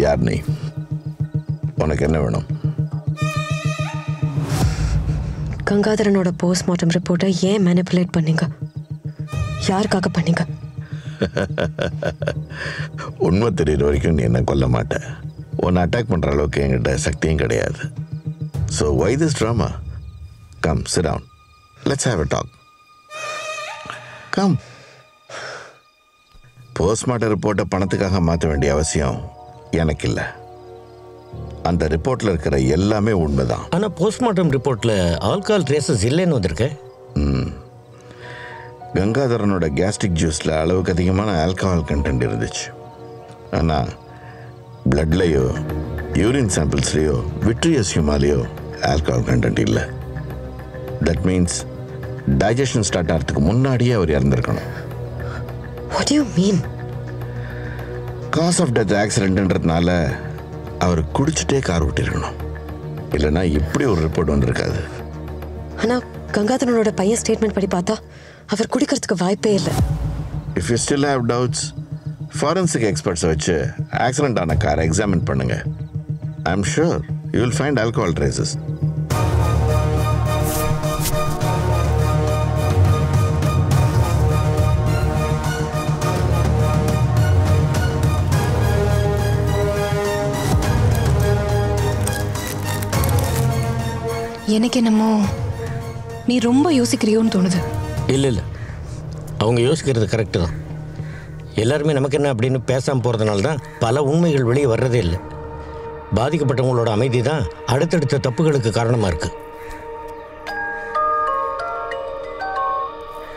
யார் நீ? உனக்கு என்ன வேணும்? கங்காதரனோட போஸ்ட்மார்ட்டம் ரிப்போர்ட்டை ஏன் மேனிபுலேட் பண்ணீங்க? யாருக்காக பண்ணீங்க? உண்மை தெரியுற வரைக்கும் நீ என்ன கொல்ல மாட்ட. உன்னை அட்டாக் பண்ற அளவுக்கு என்கிட்ட சக்தியும் கிடையாது. So why this drama? Come, sit down. Let's have a talk. Come. Postmortem ரிப்போர்ட்டை பணத்துக்காக மாற்ற வேண்டிய அவசியம் எனக்கு இல்லை. அந்த ரிப்போர்ட்ல இருக்கிற எல்லாமே உண்மைதான். ஆனால் போஸ்ட்மார்ட்டம் ரிப்போர்ட்ல ஆல்கஹால் ட்ரேசஸ் இல்லைன்னு வந்திருக்கு. கங்காதரனோட கேஸ்ட்ரிக் ஜூஸில் அளவுக்கு அதிகமான ஆல்கஹால் கண்டென்ட் இருந்துச்சு. ஆனால் பிளட்லையோ யூரின் சாம்பிள்ஸ்லையோ விட்ரியஸ் ஹியூமாலேயோ ஆல்கஹால் கண்டென்ட் இல்லை. தட் மீன்ஸ் டைஜஷன் ஸ்டார்ட் ஆகிறதுக்கு முன்னாடியே அவர் இறந்துருக்கணும். What do you mean? Cause of death ஆக்சிடென்ட்ன்றதுனால அவர் குடிச்சிட்டே கார் ஓட்டிருக்கணும். இல்லைன்னா இப்படி ஒரு ரிப்போர்ட் வந்திருக்காது. ஆனால் கங்காதரனோட பையன் ஸ்டேட்மெண்ட் படி பார்த்தா அவர் குடிக்கிறதுக்கு வாய்ப்பே இல்லை. If you still have doubts, forensic எக்ஸ்பர்ட்ஸை வச்சு ஆக்சிடென்ட் ஆன காரை எக்ஸாமின் பண்ணுங்க. I am sure you will find alcohol traces. எனக்கு என்னமோ நீ ரொம்ப யோசிக்கிறியோன்னு தோணுது. இல்லை இல்லை, அவங்க யோசிக்கிறது கரெக்டு தான். எல்லாருமே நமக்கு என்ன அப்படின்னு பேசாமல் போகிறதுனால தான் பல உண்மைகள் வெளியே வர்றதே இல்லை. பாதிக்கப்பட்டவங்களோட அமைதி தான் அடுத்தடுத்த தப்புகளுக்கு காரணமாக இருக்குது.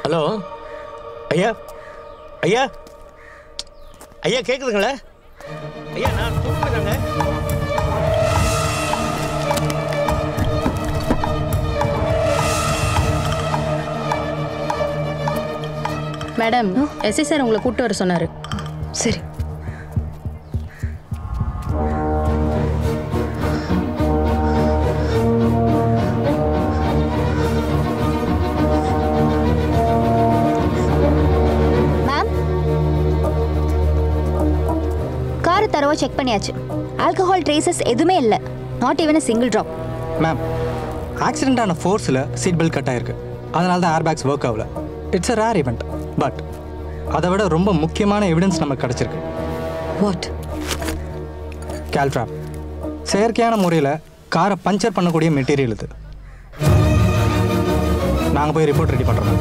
ஹலோ ஐயா, ஐயா, ஐயா கேட்குதுங்களா? ஐயா நான் தூங்குறேங்க. மேடம், எஸ்ஐ சார் உங்களை கூப்பிட்டு வர சொன்னார். சரி. மேம், காரை தரவா செக் பண்ணியாச்சு. ஆல்கஹால் ட்ரேசஸ் எதுவுமே இல்லை. Not even a single drop. Ma'am, accident ஆன ஃபோர்ஸில் சீட் பெல்ட் கட் ஆயிருக்கு. அதனால தான் ஏர் பேக்ஸ் ஒர்க் ஆகல. It's a rare event. But அதை விட ரொம்ப முக்கியமான எவிடன்ஸ் நமக்கு கிடச்சிருக்கு. வாட்? கால்ட்ராப். செயற்கையான முறையில் காரை பஞ்சர் பண்ணக்கூடிய மெட்டீரியல் இது. நாங்கள் போய் ரிப்போர்ட் ரெடி பண்ணுறோம்.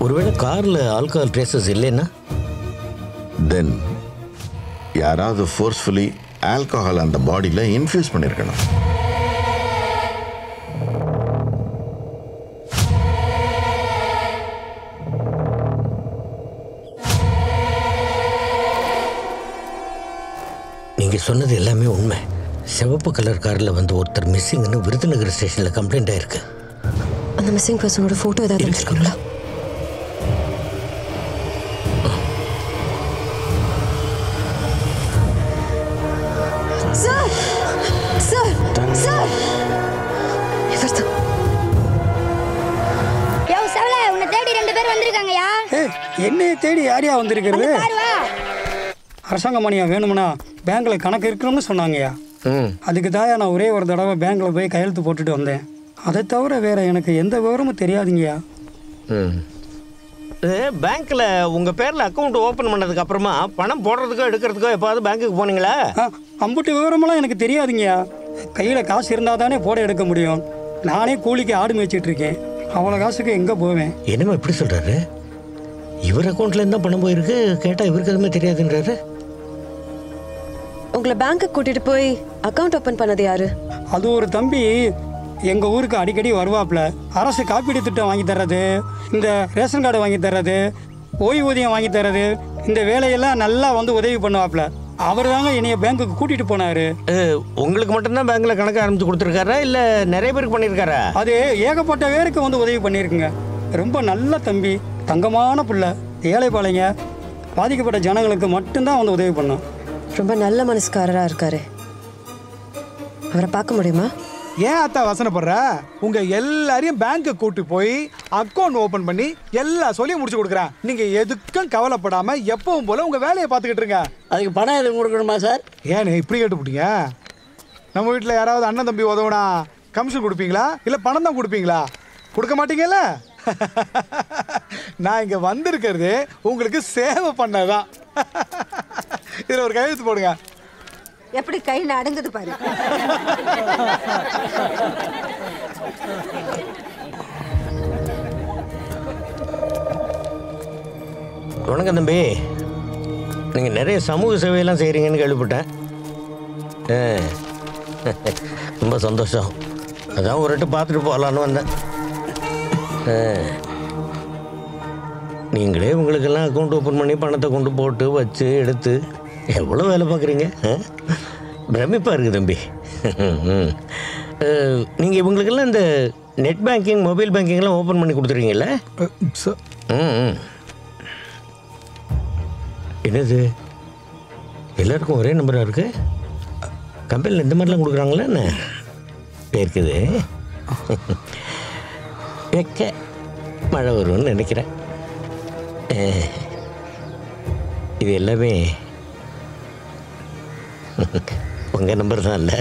ஒருவேளை காரில் ஆல்கஹால் ட்ரேசஸ் இல்லைன்னா தென் யாராவது ஃபோர்ஸ்ஃபுல்லி ஆல்கஹால் அந்த பாடியில் இன்ஃபியூஸ் பண்ணியிருக்கணும். நீங்கள் சொன்னது எல்லாமே உண்மை. சிவப்பு கலர் காரில் வந்து ஒருத்தர் மிஸ்ஸிங்னு விருதுநகர் ஸ்டேஷனில் கம்ப்ளைண்ட் ஆயிருக்கு. அந்த மிஸ்ஸிங் பர்சனோட ஃபோட்டோ ஏதாவது வச்சுருக்கீங்களா? சார், சார், சார், இவர்தான். யோ சவல, உன்னை தேடி 2 பேர் வந்திருக்காங்கயா. என்னைய தேடி யாரையா வந்திருக்கிறது? அரசாங்க மணியா வேணும்னா பேங்க்ல கணக்கு இருக்கணும்னு சொன்னாங்கய்யா. அதுக்கு தான் நான் ஒரே ஒரு தடவை பேங்க்ல போய் கையெழுத்து போட்டுட்டு வந்தேன். அதை தவிர வேற எனக்கு எந்த விவரமும் தெரியாதுங்கய்யா. பேங்க்கில் உங்கள் பேரில் அக்கௌண்ட் ஓப்பன் பண்ணதுக்கு அப்புறமா பணம் போடுறதுக்கோ எடுக்கிறதுக்கோ எப்பாவது பேங்க்குக்கு போனீங்களா? அம்புட்டு விவரமெல்லாம் எனக்கு தெரியாதுங்கய்யா. கையில் காசு இருந்தால் தானே போட எடுக்க முடியும். நானே கூலிக்கு ஆடு மேய்ச்சிட்டு இருக்கேன். அவ்வளோ காசுக்கு எங்கே போவேன்? என்னமா எப்படி சொல்கிறாரு? இவர் அக்கௌண்ட்லேருந்து தான் பணம் போயிருக்கு. கேட்டால் இவருக்கு எதுவுமே தெரியாதுன்றாரு. உங்களை பேங்க்குக்கு கூட்டிட்டு போய் அக்கௌண்ட் ஓப்பன் பண்ணது யாரு? அது ஒரு தம்பி எங்கள் ஊருக்கு அடிக்கடி வருவாப்புல. அரசு காப்பீடு திட்டம் வாங்கி தர்றது, இந்த ரேஷன் கார்டு வாங்கி தர்றது, ஓய்வூதியம் வாங்கி தர்றது, இந்த வேலையெல்லாம் நல்லா வந்து உதவி பண்ணுவாப்புல. அவர் தாங்க என்னைய பேங்க்குக்கு கூட்டிட்டு போனாரு. உங்களுக்கு மட்டும்தான் பேங்க்ல கணக்கு ஆரம்பிச்சு கொடுத்துருக்காரா இல்லை நிறைய பேருக்கு பண்ணியிருக்காரா? அது ஏகப்பட்ட பேருக்கு வந்து உதவி பண்ணியிருக்குங்க. ரொம்ப நல்ல தம்பி, தங்கமான பிள்ளை, ஏழைப்பாளைங்க, பாதிக்கப்பட்ட ஜனங்களுக்கு மட்டும்தான் வந்து உதவி பண்ணோம். ரொம்ப நல்ல மனசுக்காரராக இருக்காரு. அவரை பார்க்க முடியுமா? ஏன் அத்தா வசனப்படுற? உங்க எல்லாரையும் பேங்க்கு கூட்டி போய் அக்கௌண்ட் ஓபன் பண்ணி எல்லா சொல்லியும் முடிச்சு கொடுக்குறேன். நீங்க எதுக்கும் கவலைப்படாம எப்பவும் போல உங்க வேலையை பார்த்துக்கிட்டு இருங்க. அதுக்கு பணம் எதுவும் கொடுக்கணுமா சார்? ஏன்னு இப்படி கேட்டுப்பிட்டீங்க? நம்ம வீட்டில் யாராவது அண்ணன் தம்பி உதவுனா கமிஷன் கொடுப்பீங்களா இல்லை பணம் தான் கொடுப்பீங்களா? கொடுக்க மாட்டீங்கல்ல? நான் இங்க வந்திருக்கிறது உங்களுக்கு சேவை பண்ணதான். இதுல ஒரு கையெழுத்து போடுங்க. எப்படி கை அடங்குது பாரு. வணக்கம் தம்பி. நீங்கள் நிறைய சமூக சேவையெல்லாம் செய்கிறீங்கன்னு கேள்விப்பட்டேன். ரொம்ப சந்தோஷம். அதான் ஒரு வாட்டி பார்த்துட்டு போகலான்னு வந்தேன். நீங்களே உங்களுக்கெல்லாம் அக்கௌண்ட் ஓப்பன் பண்ணி பணத்தை கொண்டு போட்டு வச்சு எடுத்து எவ்வளோ வேலை பார்க்குறீங்க. பிரமிப்பாக இருக்குது தம்பி. நீங்கள் இவங்களுக்கெல்லாம் இந்த நெட் பேங்கிங் மொபைல் பேங்கிங்லாம் ஓப்பன் பண்ணி கொடுத்துருக்கீங்கல்ல? என்னது எல்லாருக்கும் ஒரே நம்பராக இருக்குது? கம்பெனியில் இந்த மாதிரிலாம் கொடுக்குறாங்களா என்ன? இருக்குது. வைக்க மழை வரும்னு நினைக்கிறேன். இது எல்லாமே உங்கள் நம்பர் தான் இல்லை?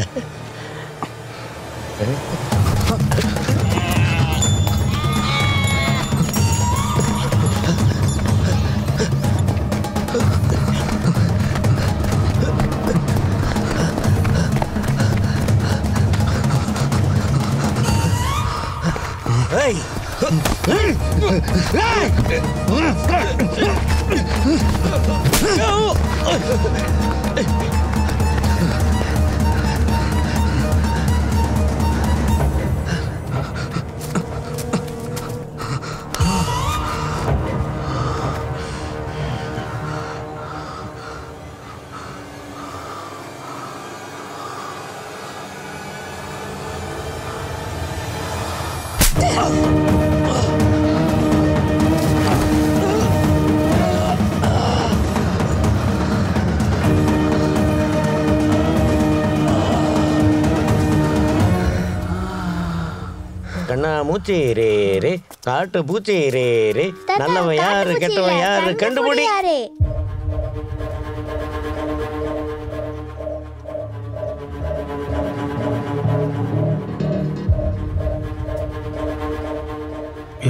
கண்ணா மூச்சி ரே ரே காட்டு பூச்சி ரே ரே நல்லவன் யாரு கெட்டவன் யாரு கண்டுபிடி.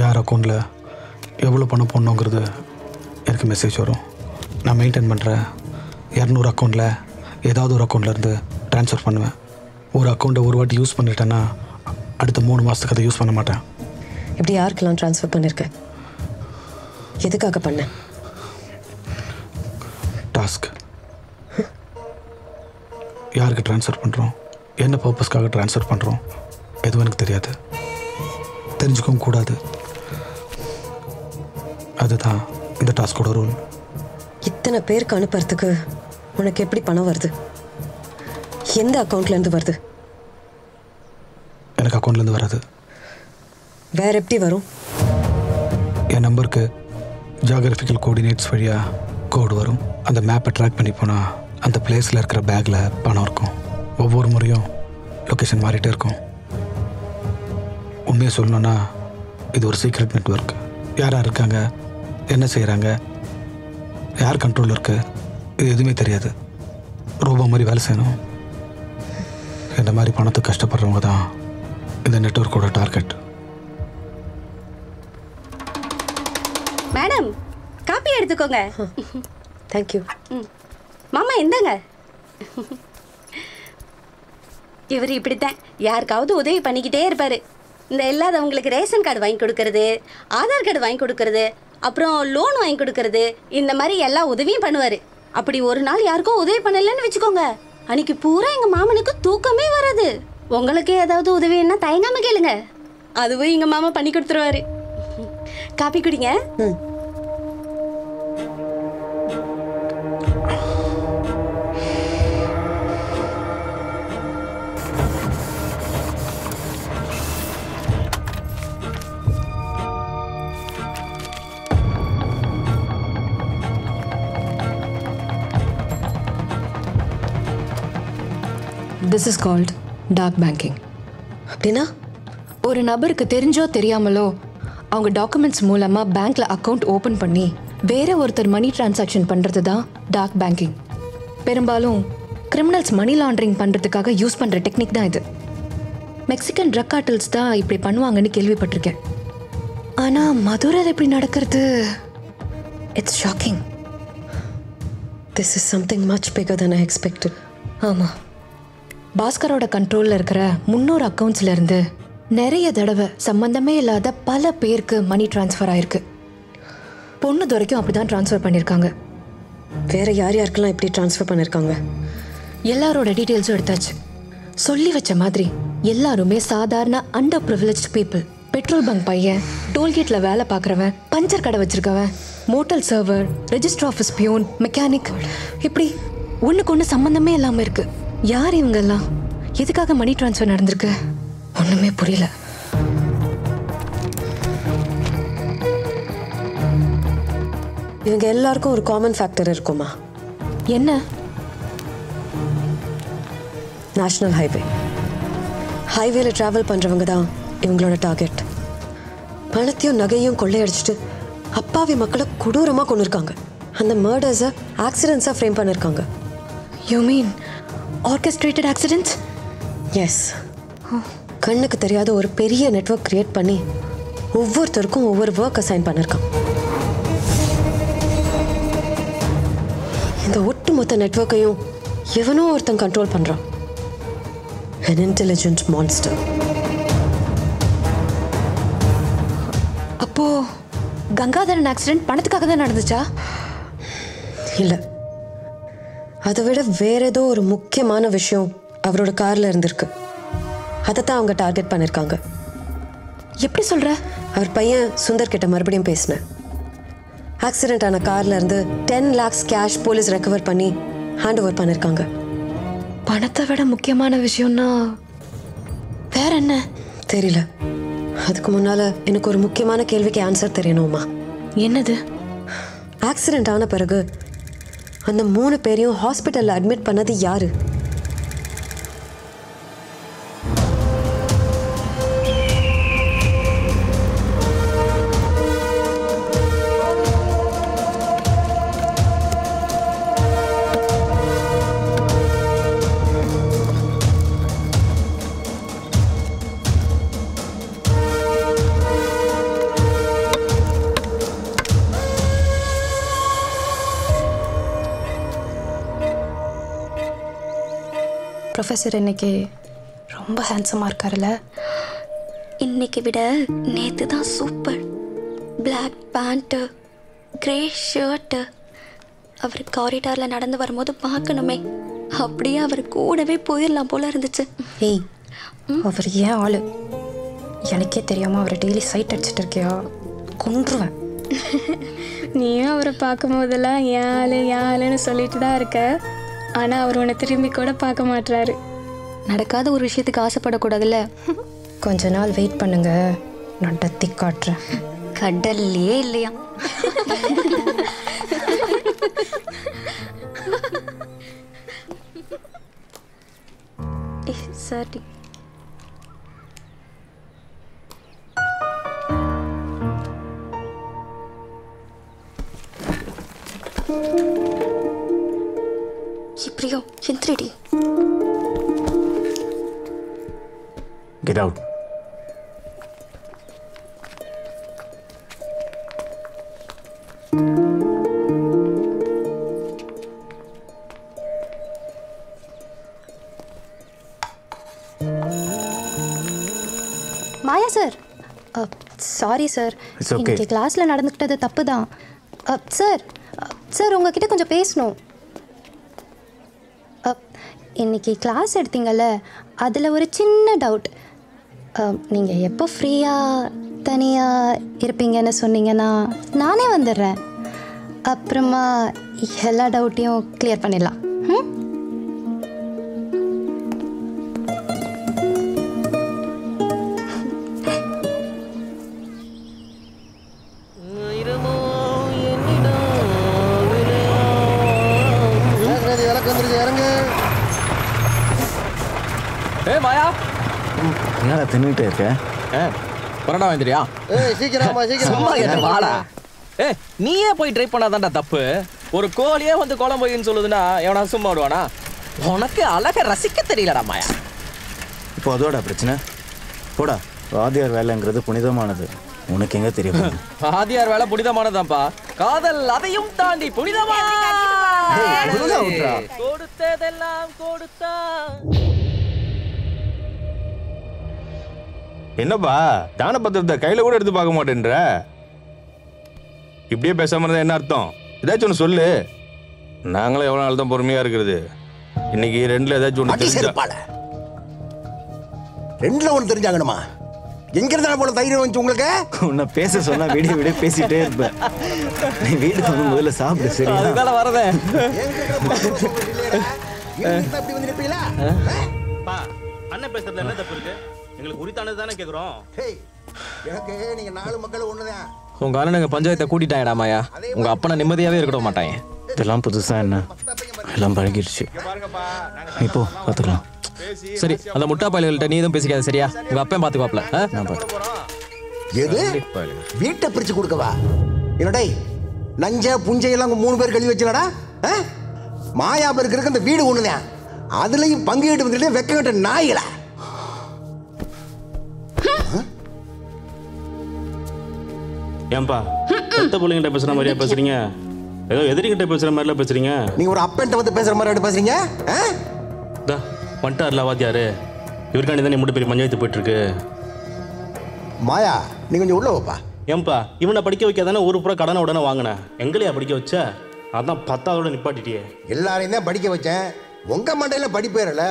யார் அக்கௌண்ட்டில் எவ்வளோ பணம் போடணுங்கிறது எனக்கு மெசேஜ் வரும். நான் மெயின்டைன் பண்ணுறேன். 200 அக்கௌண்ட்டில் ஏதாவது ஒரு அக்கௌண்ட்லேருந்து ட்ரான்ஸ்ஃபர் பண்ணுவேன். ஒரு அக்கௌண்ட்டை ஒரு வாட்டி யூஸ் பண்ணிட்டேன்னா அடுத்த 3 மாதத்துக்கு அதை யூஸ் பண்ண மாட்டேன். இப்படி யாருக்கெல்லாம் ட்ரான்ஸ்ஃபர் பண்ணியிருக்கேன்? எதுக்காக பண்ணேன்? டாஸ்க். யாருக்கு ட்ரான்ஸ்ஃபர் பண்ணுறோம், என்ன பர்பஸ்க்காக ட்ரான்ஸ்ஃபர் பண்ணுறோம் எதுவும் எனக்கு தெரியாது, தெரிஞ்சுக்கவும் கூடாது. அதுதான் இந்த டாஸ்கோட ரூல். இத்தனை பேருக்கு அனுப்புறதுக்கு உனக்கு எப்படி பணம் வருது? எந்த அக்கௌண்ட்லேருந்து வருது? எனக்கு அக்கௌண்ட்லேருந்து வராது. வேற எப்படி வரும்? என் நம்பருக்கு ஜியாகிரபிக்கல் கோஆர்டினேட்ஸ் வழியாக கோடு வரும். அந்த மேப்பை ட்ராக் பண்ணி போனால் அந்த பிளேஸில் இருக்கிற பேக்கில் பணம் இருக்கும். ஒவ்வொரு முறையும் லொக்கேஷன் மாறிட்டே இருக்கும். உண்மையை சொல்லணுன்னா இது ஒரு சீக்ரெட் நெட்வொர்க். யார் யார் இருக்காங்க, என்ன செய்கிறாங்க, யார் கண்ட்ரோலில் இருக்குது, இது எதுவுமே தெரியாது. ரோபோ மாதிரி வேலை செய்யணும். இந்த மாதிரி பணத்துக்கு கஷ்டப்படுறவங்க தான் இந்த நெட்வொர்க்கோட டார்கெட். மேடம் காப்பி எடுத்துக்கோங்க. தேங்க்யூ. மாமா இந்தாங்க. இவர் இப்படித்தான் யாருக்காவது உதவி பண்ணிக்கிட்டே இருப்பாரு. இந்த இல்லாதவங்களுக்கு ரேஷன் கார்டு வாங்கி கொடுக்கறது, ஆதார் கார்டு வாங்கி கொடுக்கறது, அப்புறம் லோன் வாங்கி கொடுக்கறது, இந்த மாதிரி எல்லா உதவியும் பண்ணுவார். அப்படி ஒரு நாள் யாருக்கும் உதவி பண்ணலன்னு வச்சுக்கோங்க, அன்னைக்கு பூரா எங்கள் மாமனுக்கு தூக்கமே வராது. உங்களுக்கு ஏதாவது உதவின்னா தயங்காம கேளுங்க, அதுவும் எங்கள் மாமா பண்ணி கொடுத்துருவாரு. காப்பி குடிங்க. This is called dark banking. அப்படின்னா ஒரு நபருக்கு தெரிஞ்சோ தெரியாமலோ அவங்க டாக்குமெண்ட்ஸ் மூலமா பேங்க்ல அக்கவுண்ட் ஓபன் பண்ணி வேற ஒருத்தர் மணி டிரான்சாக்ஷன் பண்றது தான் டார்க் பேங்கிங். பெரும்பாலும் கிரிமினல்ஸ் மணி லாண்டரிங் பண்றதுக்காக யூஸ் பண்ற டெக்னிக் தான் இது. மெக்சிகன் ட்ரக் கார்ட்டல்ஸ் தான் இப்படி பண்ணுவாங்கன்னு கேள்விப்பட்டிருக்கேன். ஆனா மதுரையில் இப்படி நடக்கிறது it's shocking. This is something much figure than I expected. ஆமா, பாஸ்கரோட கண்ட்ரோல்ல இருக்கிற 300 அக்கவுண்ட்ஸ்ல இருந்து நிறைய தடவை சம்பந்தமே இல்லாத பல பேருக்கு மணி டிரான்ஸ்ஃபர் ஆயிருக்கு. பொண்ணு துறைக்கும் அப்படிதான் டிரான்ஸ்ஃபர் பண்ணியிருக்காங்க. வேற யார் யாருக்கெல்லாம் இப்படி ட்ரான்ஸ்ஃபர் பண்ணியிருக்காங்க? எல்லாரோட டீட்டெயில்ஸும் எடுத்தாச்சு. சொல்லி வச்ச மாதிரி எல்லாருமே சாதாரண underprivileged people. Petrol bunk பையன், டோல்கேட்டில் வேலை பார்க்குறவன், பஞ்சர் கடை வச்சிருக்கவன், motel server, register office peon, mechanic, இப்படி ஒன்றுக்கு ஒன்று சம்மந்தமே இல்லாமல் இருக்கு. யார் இவங்கெல்லாம்? எதுக்காக மணி டிரான்ஸ்ஃபர் நடந்திருக்கு? ஒன்றுமே புரியல. இவங்க எல்லாருக்கும் ஒரு காமன் ஃபேக்டர் இருக்குமா? என்ன? National highway. ஹைவேல டிராவல் பண்றவங்க தான் இவங்களோட டார்கெட். பணத்தையும் நகையும் கொள்ளையடிச்சிட்டு அப்பாவி மக்களை கொடூரமா கொண்டிருக்காங்க. அந்த மர்டர்ஸை ஆக்சிடென்ட்ஸா ஃப்ரேம் பண்ணிருக்காங்க. You mean orchestrated accidents? Yes. கண்ணுக்கு தெரியாத ஒரு பெரிய நெட்வொர்க் கிரியேட் பண்ணி ஒவ்வொருத்தருக்கும் ஒவ்வொரு ஒர்க் அசைன் பண்ணிருக்கான். இந்த ஒட்டுமொத்த நெட்வொர்க்கையும் எவனோ ஒருத்தன் கண்ட்ரோல் பண்றான். An intelligent monster. அப்போ கங்காதரன் ஆக்சிடென்ட் பணத்துக்காக தான் நடந்துச்சா? இல்ல, அதை விட வேற ஏதோ ஒரு முக்கியமான விஷயம் அவரோட கார்ல இருந்திருக்கு. அதைத்தான் அவங்க டார்கெட் பண்ணிருக்காங்க. எப்படி சொல்ற? அவர் பையன் சுந்தர் கிட்ட மறுபடியும் பேசினேன். ஆக்சிடென்ட் ஆன கார்ல இருந்து 10 lakhs கேஷ் போலீஸ் ரெக்கவர் பண்ணி ஹேண்ட் ஓவர் பண்ணிருக்காங்க. பணத்தை விட முக்கியமான விஷயம்னா வேற என்ன? தெரியல. அதுக்கு முன்னால எனக்கு ஒரு முக்கியமான கேள்விக்கு ஆன்சர் தெரியணுமா? என்னது? ஆக்சிடென்ட் ஆன பிறகு அந்த 3 பேரையும் ஹாஸ்பிட்டல்ல அட்மிட் பண்ணது யாரு? ப்ரொஃபஸர் இன்னைக்கு ரொம்ப ஹேண்ட்ஸமாக இருக்காருல்ல? இன்னைக்கு விட நேற்று தான் super. Black pant, grey shirt. அவர் காரிடாரில் நடந்து வரும்போது பார்க்கணுமே, அப்படியே அவர் கூடவே போயிடலாம் போல இருந்துச்சு. ஏய், அவர் ஏன் ஆளு? எனக்கே தெரியாமல் அவரை டெய்லி சைட் அடிச்சிட்டு இருக்கியா? கொன்றுவேன். நீயும் அவரை பார்க்கும் போதெல்லாம் யாழுன்னு சொல்லிட்டு தான் இருக்க. ஆனால் அவர் உன்னை திரும்பி கூட பார்க்க மாட்டுறாரு. நடக்காத ஒரு விஷயத்துக்கு ஆசைப்படக்கூடாதுல்ல. கொஞ்ச நாள் வெயிட் பண்ணுங்க, நான் டத்தி காட்டுறேன். கடல்லையே இல்லையா? சரி. பிரியோ, எந்திரடி. Get out. Maya sir, sorry sir, It's okay. இன்னைக்கு கிளாஸில் நடந்துக்கிட்டது தப்பு தான். சார் சார் உங்ககிட்ட கொஞ்சம் பேசணும். இன்னைக்கு கிளாஸ் எடுத்தீங்கல்ல, அதில் ஒரு சின்ன டவுட். நீங்கள் எப்போ ஃப்ரீயாக தனியாக இருப்பீங்கன்னு சொன்னீங்கன்னா நானே வந்துடுறேன். அப்புறமா எல்லா டவுட்டையும் கிளியர் பண்ணிடலாம். என்னடா தின்னுட்டே இருக்க? பரோட்டா வாங்கிறியா? சீக்கிரம் வாடா. நீயே போய் ட்ரை பண்ணாதான்டா தப்பு. ஒரு கோழியே வந்து குழம்பு வைன்னு சொல்லுதுன்னா எவனா சும்மா விடுவானா? உனக்கு அழகை ரசிக்க தெரியலடா மாயா. இப்போ அதோட பிரச்சனை போடா. வாத்தியார் வேலைங்கிறது புனிதமானது, உனக்கு எங்க தெரியும்? வாத்தியார் வேலை புனிதமானதான்ப்பா. காதல் அதையும் தாண்டி புனிதமா. கொடுத்ததெல்லாம் கொடுத்தா. என்னப்பா தான பத்திரத்தை கையில கூட எடுத்து பார்க்க மாட்டேன்ற? இப்படியே பேசாம இருந்தா என்ன அர்த்தம்? ஏதாச்சும் ஒன்று சொல்லு. நாங்களும் எவ்வளவு நாள் தான் பொறுமையா இருக்கிறது? இன்னைக்கு ரெண்டுல ஏதாச்சும் ஒன்று தெரிஞ்சால. ரெண்டுல ஒன்று தெரிஞ்சாங்கணுமா? எங்க இருந்தாலும் போல தைரியம் வந்து உங்களுக்கு? உன்னை பேச சொன்னா விடிய பேசிட்டே இருப்பேன். நீ வீட்டுக்கு வந்து முதல்ல சாப்பிடு. சரி, அதுக்கால வரதே. அண்ணன் பேசுறதுல என்ன தப்பு இருக்கு? எங்களுக்கு உரித்தானது தானே கேக்குறோம். எனக்கு நீங்க 4 மக்கள் ஒண்ணுதான். உங்க அண்ணனுங்க பஞ்சாயத்தை கூட்டிட்டாங்கடா மாயா. உங்க அப்பனை நிம்மதியாவே இருக்கட மாட்டாங்க. இதெல்லாம் புதுசா என்ன? எல்லாம் பழகிடுச்சு. இப்போ பார்த்துக்கலாம். சரி, அந்த முட்டா பயல்கள்ட்ட நீ எதுவும் பேசிக்காத, சரியா? உங்க அப்பன் பாத்துக்குவாப்ல. நான் பார்த்து. எது வீட்டை பிரிச்சு கொடுக்கவா? என்னடா நஞ்ச புஞ்சை எல்லாம் 3 பேர் கழுவி வச்சலடா. மாயா பேருக்கு அந்த வீடு ஒண்ணுதான். அதுலயும் பங்குட்டு வந்துட்டு வெக்க கட்ட நாய்களா? ஏன்பா பெத்த பிள்ளைங்கிட்ட பேசுற மாதிரியா பேசுறீங்க? ஏதோ எதிரிகிட்ட பேசுற மாதிரிலாம் பேசுறீங்க. நீங்க ஒரு அப்பன்ட்ட வந்து பேசுற மாதிரி பேசுறீங்க. வந்துட்டார்ல வாத்தியாரு, இவருக்காண்டி தான் முட்டு பெரிய பஞ்சாயத்து போயிட்டு இருக்கு. மாயா நீ கொஞ்சம் உள்ள வைப்பா. ஏன்பா இவனை படிக்க வைக்காதானே ஒரு புறம் கடனை உடனே வாங்கினேன். எங்களையா படிக்க வச்ச? அதான் 10ஆவதோட நிப்பாட்டிட்டியே. எல்லாரையும் தான் படிக்க வச்சேன். உங்க மண்டையில படிப்பேறல,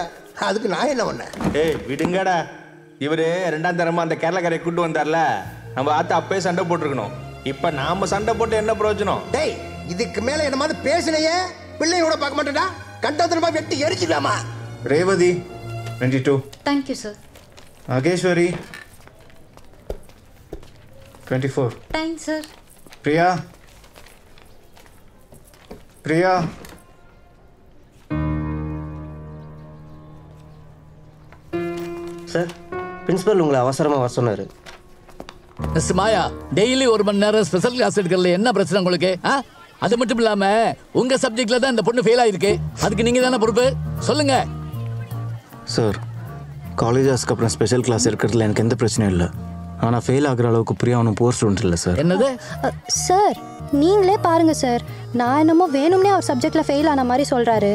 அதுக்கு நான் என்ன பண்ணேன்? ஏய் விடுங்கடா. இவரு 2ஆம் தரமா அந்த கேரளக்காரையை கூட்டு வந்தார்ல, நம்ம ஆத்த அப்பே சண்டை போட்டுருக்கணும். இப்ப நாம சண்டை போட்டு என்ன பிரயோஜனம்? டேய் இதுக்கு மேல என்ன மாதிரி பேசலையே, பிள்ளையோட பார்க்க மாட்டேடா. கண்டத்தனமா வெட்டி எரிச்சுக்கலாமா? Revathi 22. Thank you sir. Maheswari 24. Thanks sir. Priya Priya sir, principal உங்களை அவசரமாக வர சொன்னார். மிஸ் மாயா, டெய்லி 1 மணி நேரம் ஸ்பெஷல் கிளாஸ் எடுக்கிறதுல என்ன பிரச்சனை உங்களுக்கு? அது மட்டும் இல்லாம உங்க சப்ஜெக்ட்ல தான் இந்த பொண்ணு ஃபெயில் ஆயிருக்கு. அதுக்கு நீங்க தானே பொறுப்பு, சொல்லுங்க. சார், காலேஜஸ்க்கு அப்புறம் ஸ்பெஷல் கிளாஸ் இருக்கிறதுல எனக்கு எந்த பிரச்சனையும் இல்லை. ஆனால் ஃபெயில் ஆகிற அளவுக்கு பிரியா ஒன்றும் போர் ஸ்டூடெண்ட் இல்லை சார். என்னது சார்? நீங்களே பாருங்க சார், நான் என்னமோ வேணும்னே அவர் சப்ஜெக்ட்ல ஃபெயில் ஆன மாதிரி சொல்றாரு.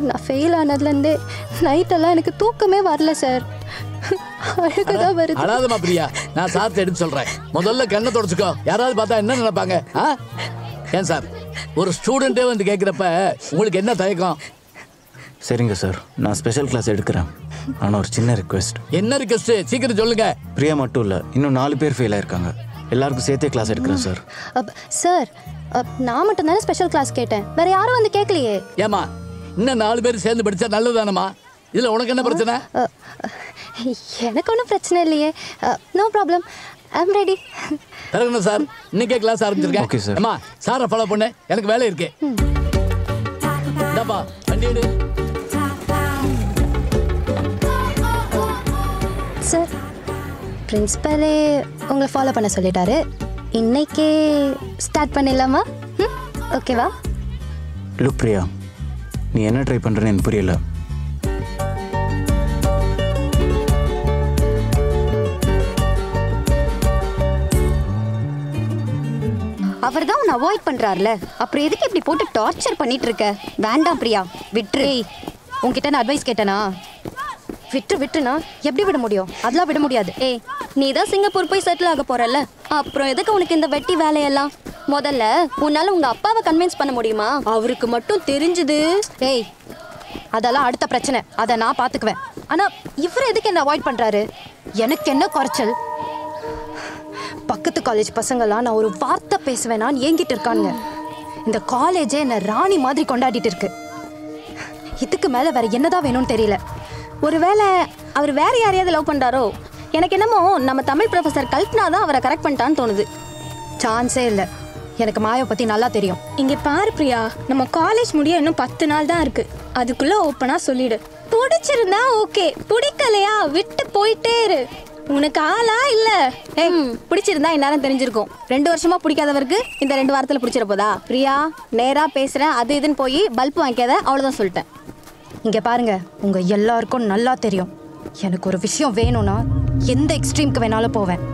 நான் ஃபெயில் ஆனதுலேருந்தே நைட்டெல்லாம் எனக்கு தூக்கமே வரல சார். அழகதான் வருது. அழாதமா பிரியா, நான் சார்ட்ட எடுத்து சொல்றேன். முதல்ல கண்ணை தொடச்சுக்கோ, யாராவது பார்த்தா என்ன நினைப்பாங்க? ஏன் சார், ஒரு ஸ்டூடெண்ட்டே வந்து கேட்குறப்ப உங்களுக்கு என்ன தயக்கம்? சரிங்க சார், நான் ஸ்பெஷல் கிளாஸ் எடுக்கிறேன். ஆனால் ஒரு சின்ன ரிக்வெஸ்ட். என்ன ரிக்வெஸ்ட்? சீக்கிரம் சொல்லுங்க. பிரியா மட்டும் இல்லை, இன்னும் 4 பேர் ஃபெயில் ஆயிருக்காங்க. எல்லாருக்கும் சேர்த்தே கிளாஸ் எடுக்கிறேன் சார். சார், நான் மட்டும் தானே ஸ்பெஷல் கிளாஸ் கேட்டேன், வேற யாரும் வந்து கேட்கலையே. ஏமா, இன்னும் 4 பேர் சேர்ந்து படிச்சா நல்லதானமா? இதுல உனக்கு என்ன பிரச்சனை? எனக்கு ஒன்றும் பிரச்சனை இல்லையே. No problem, I am ready. தரகணும் சார், இன்னைக்கே கிளாஸ் ஆரம்பிச்சிருக்கேன். Okay sir. அம்மா, சாரை ஃபாலோ பண்ணு, எனக்கு வேலை இருக்கு. டப்பா வண்டி எடு. சார், பிரின்சிபலே உங்களை ஃபாலோ பண்ண சொல்லிட்டாரு. இன்னைக்கே ஸ்டார்ட் பண்ணிடலாமா? ஓகேவா? லுக் பிரியா, நீ என்ன ட்ரை பண்ணுறேன்னு எனக்கு புரியல. அவர் தான் உன்னை அவாய்ட் பண்றாருல, அப்புறம் எதுக்கு இப்படி போட்டு டார்ச்சர் பண்ணிட்டு இருக்க? வேண்டாம் பிரியா, விட்டுரு. உன்கிட்ட நான் அட்வைஸ் கேட்டேனா? விட்டுனா எப்படி விட முடியும்? அதெல்லாம் விட முடியாது. ஏய், நீ தான் சிங்கப்பூர் போய் செட்டில் ஆக போறல்ல, அப்புறம் எதுக்கு உனக்கு இந்த வெட்டி வேலையெல்லாம்? முதல்ல உன்னால உங்க அப்பாவை கன்வின்ஸ் பண்ண முடியுமா? அவருக்கு மட்டும் தெரிஞ்சது. ஏய், அதெல்லாம் அடுத்த பிரச்சனை, அதை நான் பார்த்துக்குவேன். ஆனா இவர் எதுக்கு என்ன அவாய்ட் பண்றாரு? எனக்கு என்ன குறைச்சல்? பக்கத்து காலேஜ் பசங்களாம் நான் ஒரு வார்த்தை பேசுவேனான்னு ஏங்கிட்டு இருக்கானுங்க. இந்த காலேஜே என்ன ராணி மாதிரி கொண்டாடிட்டு இருக்கு. இதுக்கு மேல வேற என்னதான் வேணும்னு தெரியல. ஒருவேளை அவர் வேற யாரையாவது லவ் பண்றாரோ? எனக்கு என்னமோ நம்ம தமிழ் ப்ரொஃபசர் கல்பனா தான் அவரை கரெக்ட் பண்ணிட்டான்னு தோணுது. சான்ஸே இல்லை. எனக்கு மாயாவை பத்தி நல்லா தெரியும். இங்கே பாரு பிரியா, நம்ம காலேஜ் முடிய இன்னும் 10 நாள் தான் இருக்கு. அதுக்குள்ள ஓப்பனா சொல்லிடு. பிடிச்சிருந்தா ஓகே, பிடிக்கலையா விட்டு போயிட்டே இரு. உனக்கு ஆளா இல்ல? பிடிச்சிருந்தா இந்நேரம் தெரிஞ்சிருக்கும். 2 வருஷமா பிடிக்காதவருக்கு இந்த 2 வாரத்துல பிடிச்சிட போதா? பிரியா, நேரா பேசுறேன், அது இதுன்னு போய் பல்ப் வாங்கிக்காத, அவ்வளவுதான் சொல்லிட்டேன். இங்க பாருங்க, உங்க எல்லாருக்கும் நல்லா தெரியும், எனக்கு ஒரு விஷயம் வேணும்னா எந்த எக்ஸ்ட்ரீம்க்கு வேணாலும் போவேன்.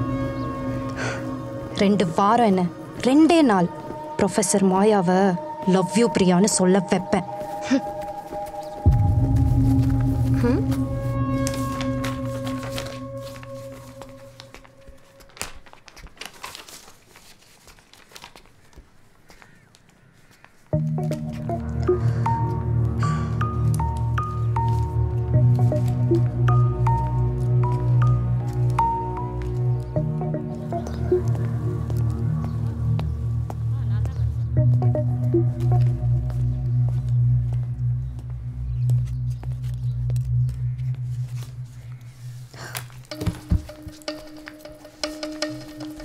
2 வாரம் என்ன, 2 நாள் ப்ரொஃபஸர் மாயாவை லவ் யூ பிரியான்னு சொல்ல வைப்பேன்.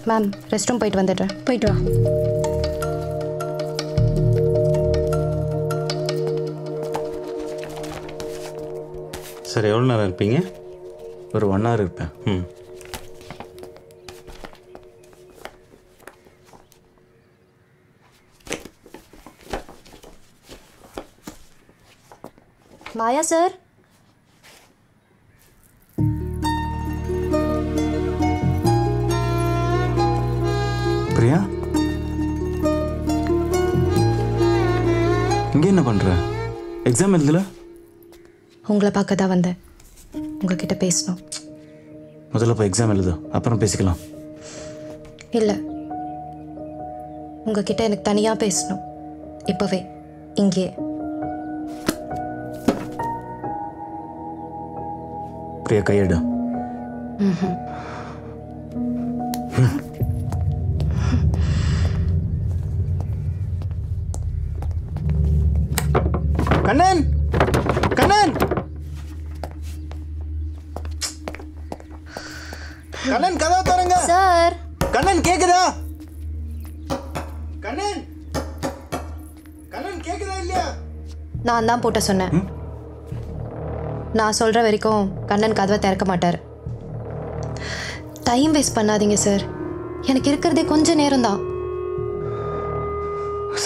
மேம், ரெஸ்ட் ரூம் போயிட்டு வந்துடுறேன். போயிட்டு வா. சார் எவ்வளோ நேரம் இருப்பீங்க? ஒரு 1 hour இருப்பேன். மாயா சார். பிரியா, இங்கே என்ன பண்ற? எக்ஸாம் எழுதல? உங்களை பார்க்க தான் வந்தேன், உங்ககிட்ட பேசணும். முதல்ல போய் எக்ஸாம் எழுது, அப்புறம் பேசிக்கலாம். இல்லை, உங்ககிட்ட எனக்கு தனியாக பேசணும், இப்போவே இங்கே. பிரியா, கையெடு. கண்ணன், கண்ணன், கண்ணன், கதவை திறங்க சார். கண்ணன், கேக்குதா? கண்ணன், கண்ணன், கேக்குதா இல்லையா? நான் தான் போட்ட சொன்னேன். நான் சொல்கிற வரைக்கும் கண்ணன் கதவை திறக்க மாட்டார். டைம் வேஸ்ட் பண்ணாதீங்க சார், எனக்கு இருக்கிறதே கொஞ்சம் நேரம் தான்.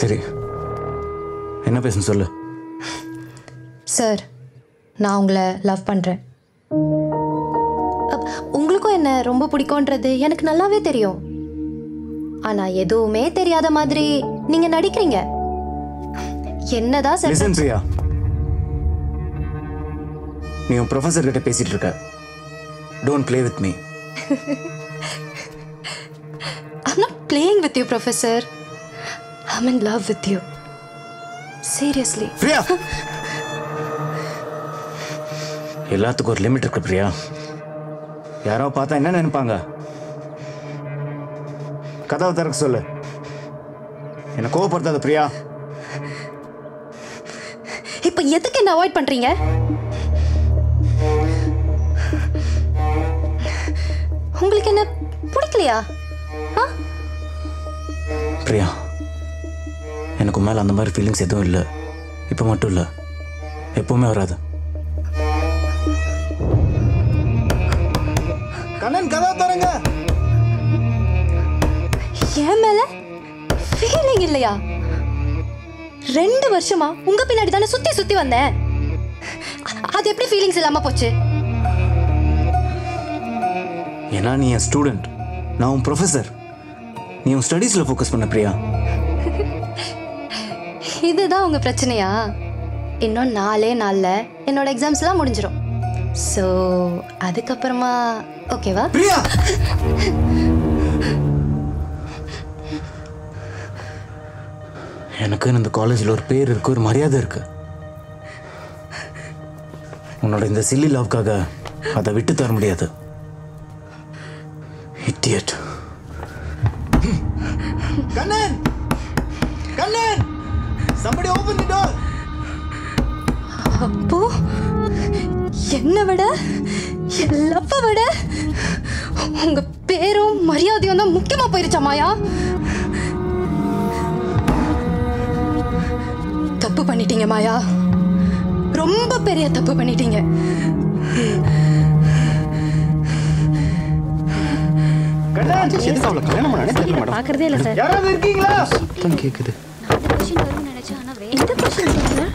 சரி, என்ன பேசணும் சொல்லு. சார், நான் உங்களை லவ் பண்ணுறேன். உங்களுக்கும் என்ன ரொம்ப பிடிக்கும்ன்றது எனக்கு நல்லாவே தெரியும். ஆனால் எதுவுமே தெரியாத மாதிரி நீங்கள் நடிக்கிறீங்க. என்னதான் சார்? லிசன் பிரியா, நீ உன் ப்ரொஃபஸர் கிட்ட பேசிட்டு இருக்க. Don't play with me. I'm not playing with you, Professor. I'm in love with you. Seriously. Priya, எல்லாத்துக்கும் ஒரு லிமிட் இருக்கு பிரியா. யாரோ பார்த்தா என்ன நினைப்பாங்க? கதவை திறக்க சொல்லு. என்ன கோவப்படுத்தாத பிரியா. இப்போ எதுக்கு என்ன அவாய்ட் பண்றீங்க? உங்களுக்கு என்ன பிடிக்கலையா? பிரியா, எனக்கு மேல அந்த மாதிரி ஃபீலிங்ஸ் எதுவும் இல்லை. இப்போ மட்டும் இல்லை, எப்பவுமே வராது. கண்ணன், கதவை திறங்க. ஏன் மேல ஃபீலிங் இல்லையா? 2 வருஷமா உங்க பின்னாடி தானே சுத்தி சுத்தி வந்தேன். அது எப்படி ஃபீலிங்ஸ் இல்லாம போச்சு? ஏன்னா நீ என் ஸ்டூடெண்ட், நான் உன் ப்ரொஃபஸர். நீ உன் ஸ்டடீஸ்ல ஃபோக்கஸ் பண்ண பிரியா. இதுதான் உங்க பிரச்சனையா? இன்னும் 4 நாள்ல என்னோட எக்ஸாம்ஸ்லாம் முடிஞ்சிடும். ஸோ அதுக்கப்புறமா ஓகேவா? பிரியா, எனக்கு இந்த காலேஜில் ஒரு பேர் இருக்கு, ஒரு மரியாதை இருக்கு. உன்னோட இந்த சில்லி லவ்க்காக அதை விட்டு தர முடியாது. Idiot. Kannan, Kannan, somebody open the door. அப்போ என்ன விட, லவ்வ விட உங்க பேரும் மரியாதையும் தான் முக்கியமா போயிருச்சா மாயா? தப்பு பண்ணிட்டீங்க மாயா, ரொம்ப பெரிய தப்பு பண்ணிட்டீங்க. பாக்குறதே இல்ல சார். யாராவது இருக்கீங்களா? சத்தம் கேக்குது. எந்த கொஸ்டின் சார்?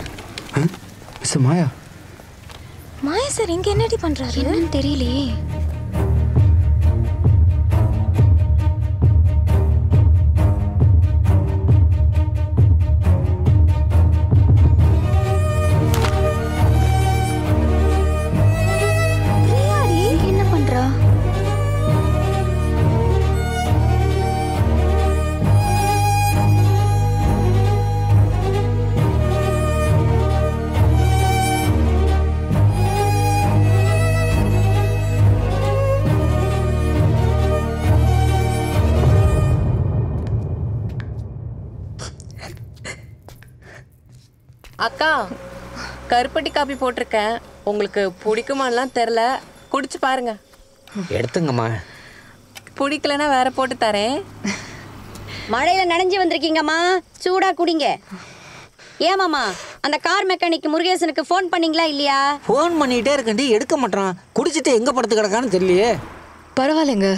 மிஸ் மாயா. மாயா சார் இங்க என்னடி பண்றாரு? என்னன்னு தெரியலையே. என்ன பண்றா? அக்கா, கருப்பட்டி காப்பி போட்டிருக்கேன். உங்களுக்கு பிடிக்குமான்லாம் தெரில, குடிச்சு பாருங்க. எடுத்துங்கம்மா. பிடிக்கலன்னா வேற போட்டு தரேன். மழையில நனைஞ்சு வந்திருக்கீங்கம்மா, சூடா குடிங்க. ஏமாமா, அந்த கார் மெக்கானிக் முருகேசனுக்கு ஃபோன் பண்ணீங்களா இல்லையா? ஃபோன் பண்ணிட்டே இருக்கண்டி எடுக்க மாட்டான். குடிச்சிட்டு எங்க படுத்து கிடக்கான்னு தெரியலையே. பரவாயில்லைங்க,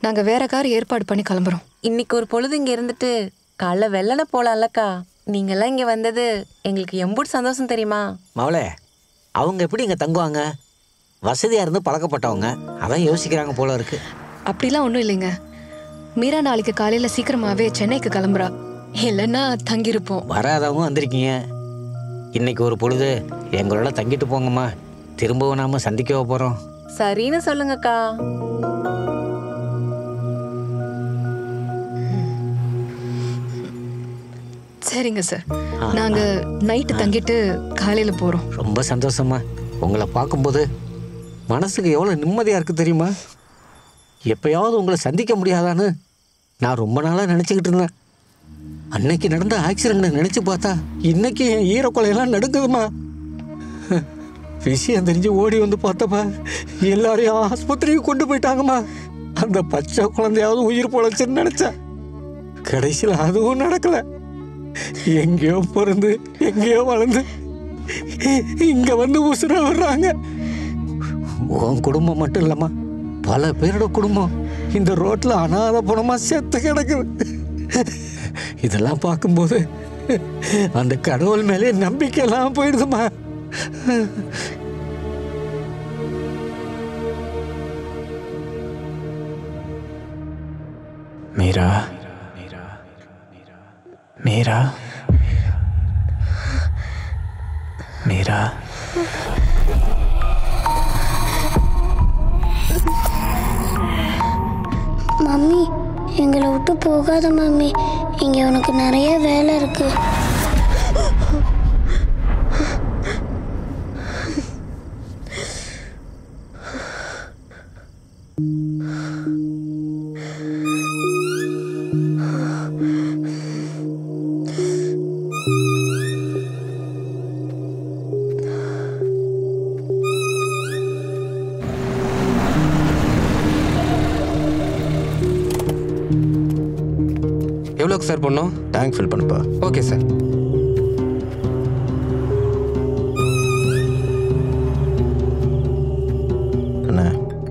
நாங்க வேற கார் ஏற்பாடு பண்ணி கிளம்புறோம். இன்னைக்கு ஒரு பொழுது இங்க இருந்துட்டு காலைல வெள்ளன போலாம்லக்கா. நீங்கெல்லாம் இங்க வந்தது எங்களுக்கு எம்பூட் சந்தோஷம் தெரியுமா? மவளே, அவங்க எப்படி இங்க தங்குவாங்க? வசதியா இருந்து பழக்கப்பட்டவங்க, அதான் யோசிக்கிறாங்க போல இருக்கு. அப்படிலாம் ஒன்றும் இல்லைங்க. மீரா நாளைக்கு காலையில சீக்கிரமாவே சென்னைக்கு கிளம்புறா. இல்லைன்னா தங்கியிருப்போம். வராதவங்க வந்திருக்கீங்க. இன்னைக்கு ஒரு பொழுது எங்களோட தங்கிட்டு போங்கம்மா. திரும்பவும் நாம சந்திக்க போறோம். சரின்னு சொல்லுங்கக்கா. சரிங்க சார், நாங்க நைட்டு தங்கிட்டு காலையில போறோம். ரொம்ப சந்தோஷமா. உங்களை பார்க்கும்போது மனசுக்கு எவ்வளோ நிம்மதியாக இருக்குது தெரியுமா? எப்பயாவது உங்களை சந்திக்க முடியாதான்னு நான் ரொம்ப நாளாக நினச்சிக்கிட்டு இருந்தேன். அன்னைக்கு நடந்த ஆக்சிடெண்ட்டை நினச்சி பார்த்தா இன்னைக்கு என் ஈரக்கொலையெல்லாம் நடுக்குதுமா. விஷயம் தெரிஞ்சு ஓடி வந்து பார்த்தப்ப எல்லாரையும் ஆஸ்பத்திரிக்கு கொண்டு போயிட்டாங்கம்மா. அந்த பச்சை குழந்தையாவது உயிர் பொழைச்சுன்னு நினச்சேன். கடைசியில் அதுவும் நடக்கலை. எங்கேயோ பிறந்து எங்கேயோ வளர்ந்து இங்க வந்து உசுர வர்றாங்க. உன் குடும்பம் மட்டும் இல்லம்மா, பல பேரோட குடும்பம் இந்த ரோட்ல அனாதை பணமா செத்து கிடக்குது. இதெல்லாம் பார்க்கும்போது அந்த கடவுள் மேலே நம்பிக்கை எல்லாம் போயிடுதுமா. மீரா, மீரா, மீரா. மம்மி, எங்களை விட்டு போகாத மம்மி. இங்க உனக்கு நிறைய வேலை இருக்கு. எவ்வளோக்கு சார் பண்ணோம்? டேங்க் ஃபில் பண்ணுப்பா. Okay sir. அண்ணா,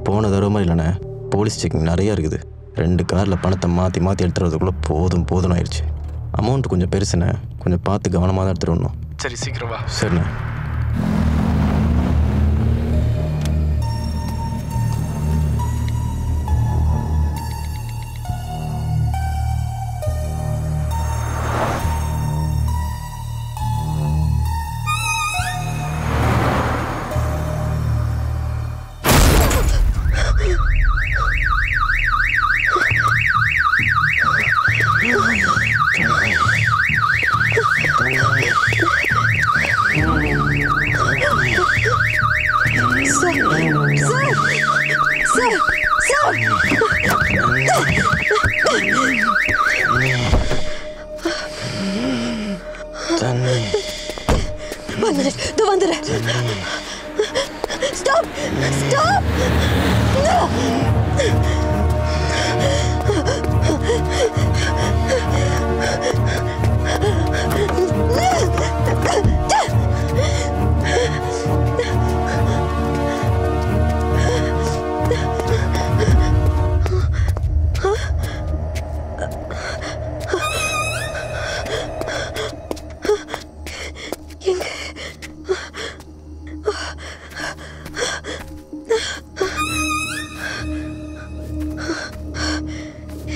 போன தடவை இல்லைண்ணே, போலீஸ் செக்கிங் நிறையா இருக்குது. 2 காரில் பணத்தை மாற்றி மாற்றி எடுத்துறதுக்குள்ளே போதும் ஆயிடுச்சு. அமௌண்ட் கொஞ்சம் பெருசுண்ணே, கொஞ்சம் பார்த்து கவனமாக தான் எடுத்துகிட்டு வரணும். சரி, சீக்கிரம் வா. சரிண்ணே.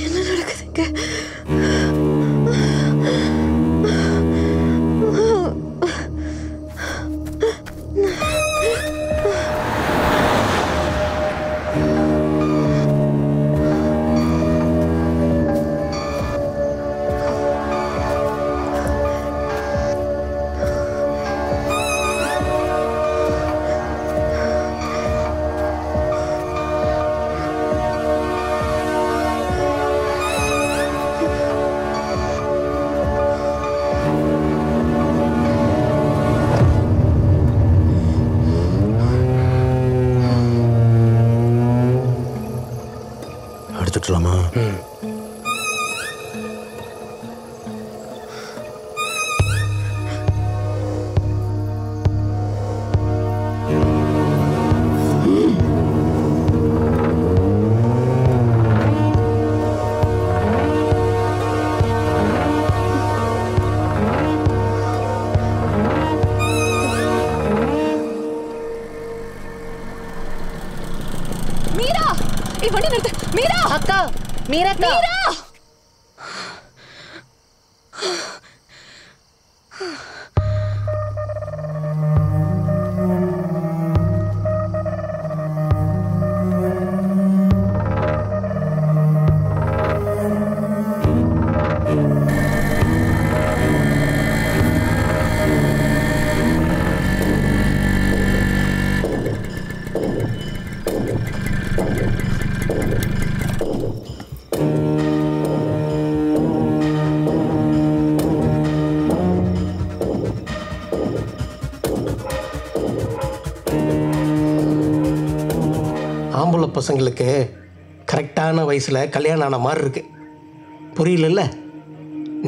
என்ன நடக்குதுங்க? அடிச்சுட்டலாமா? மீரா, வண்டி நிறுத்து. மீரா அக்கா, மீரா மீரா ஆம்பளை பசங்களுக்கு கரெக்டான வயசில் கல்யாணம் ஆன மாதிரி இருக்கு. புரியலல்ல?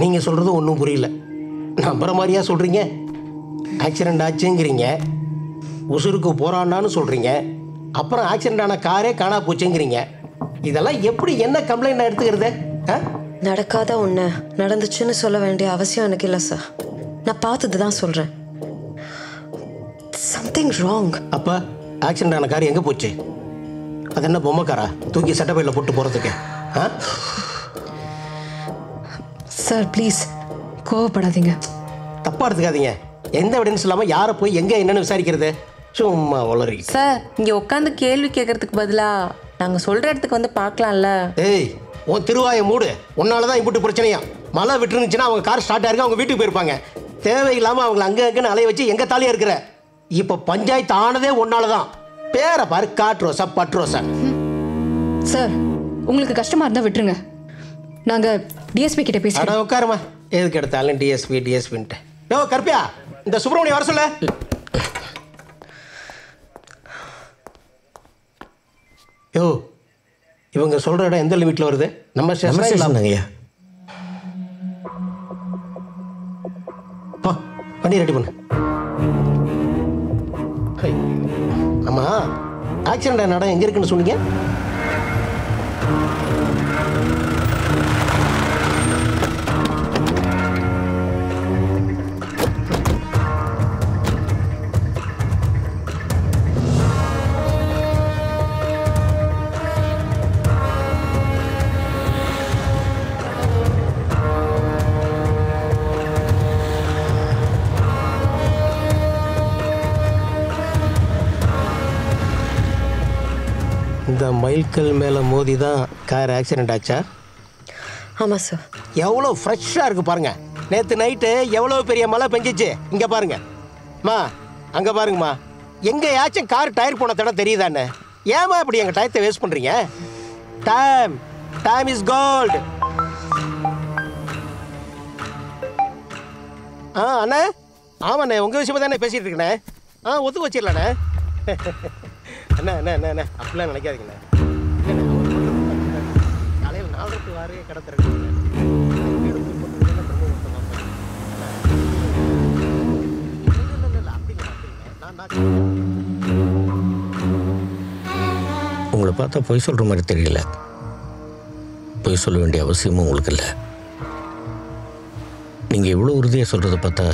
நீங்கள் சொல்கிறது ஒன்றும் புரியல. நம்புற மாதிரியா சொல்கிறீங்க? ஆக்சிடெண்ட் ஆச்சுங்கிறீங்க, உசுருக்கு போராண்டான்னு சொல்கிறீங்க, அப்புறம் ஆக்சிடெண்ட் ஆன காரே காணா போச்சுங்கிறீங்க. இதெல்லாம் எப்படி என்ன கம்ப்ளைண்ட் எடுத்துக்கிறது? நடக்காத ஒன்று நடந்துச்சுன்னு சொல்ல வேண்டிய அவசியம் எனக்கு இல்லை சார். நான் பார்த்தது தான் சொல்கிறேன். Something wrong. அப்போ ஆக்சிடெண்ட் ஆன கார் எங்கே போச்சு? அது என்ன பொம்மை காரா தூக்கி சட்டப்பையில் போட்டு போகிறதுக்கு? சார் ப்ளீஸ் கோவப்படாதீங்க. தப்பாக எடுத்துக்காதீங்க. எந்த எவிடன்ஸ் இல்லாமல் யாரை போய் எங்கே என்னன்னு விசாரிக்கிறது? சும்மா வளரி. சார், இங்கே உட்காந்து கேள்வி கேட்கறதுக்கு பதிலாக நாங்கள் சொல்கிற இடத்துக்கு வந்து பார்க்கலாம்ல. ஏய், உன் திருவாயை மூடு. உன்னால தான் இப்படி பிரச்சனையா? மழை விட்டுருந்துச்சுன்னா அவங்க கார் ஸ்டார்ட் ஆயிருக்கு, அவங்க வீட்டுக்கு போயிருப்பாங்க. தேவையில்லாமல் அவங்களை அங்கே அங்கேன்னு அலைய வச்சு எங்கே தாலியாக இருக்கிற? இப்போ பஞ்சாயத்து ஆனதே ஒன்னால தான். பேரை பாரு, காட்ரோசா பட்ரோசா. சார், உங்களுக்கு கஷ்டமா இருந்தா விட்டுருங்க. நாங்க டிஎஸ்பி கிட்ட பேசுறோம். அட உட்காருமா. எதுக்கு எடுத்தாலும் டிஎஸ்பி டிஎஸ்பின்ட்டு. யோ கருப்பியா, இந்த சுப்பிரமணியம் வர சொல்ல. யோ, இவங்க சொல்ற இடம் எந்த லிமிட்ல வருது? நம்ம ஸ்டேஷன் ஐயா. பா, வண்டி ரெடி பண்ணு. ஆமா, ஆக்சிடென்ட் ஆன இடம் எங்க இருக்குன்னு சொன்னீங்க? இந்த மைல்கல் மேலே மோதி தான் கார் ஆக்சிடென்ட் ஆச்சா? ஆமாம் சார். எவ்வளோ ஃப்ரெஷ்ஷாக இருக்குது பாருங்க. நேற்று நைட்டு எவ்வளோ பெரிய மழை பெஞ்சிச்சு. இங்கே பாருங்க மா, அங்கே பாருங்கம்மா. எங்கேயாச்சும் கார் டயர் போன தடம் தெரியுதாண்ணே? ஏமா இப்படி எங்கள் டயத்தை வேஸ்ட் பண்ணுறீங்க? Time is gold. அண்ணே, ஆமாண்ணே, உங்கள் விஷயமா தானே பேசிகிட்டு இருக்கண்ணே. ஒத்துக்கு வச்சிடலாண்ணே. அண்ணா அண்ணா அண்ணா அண்ணா அப்படிலாம் நினைக்காதீங்கண்ணே. காலையில் 4 to 6 கடை திறக்குது. உங்களை பார்த்தா பொய் சொல்கிற மாதிரி தெரியல. போய் சொல்ல வேண்டிய அவசியமும் உங்களுக்கு இல்லை. நீங்கள் இவ்வளோ உறுதியாக சொல்கிறத பார்த்தா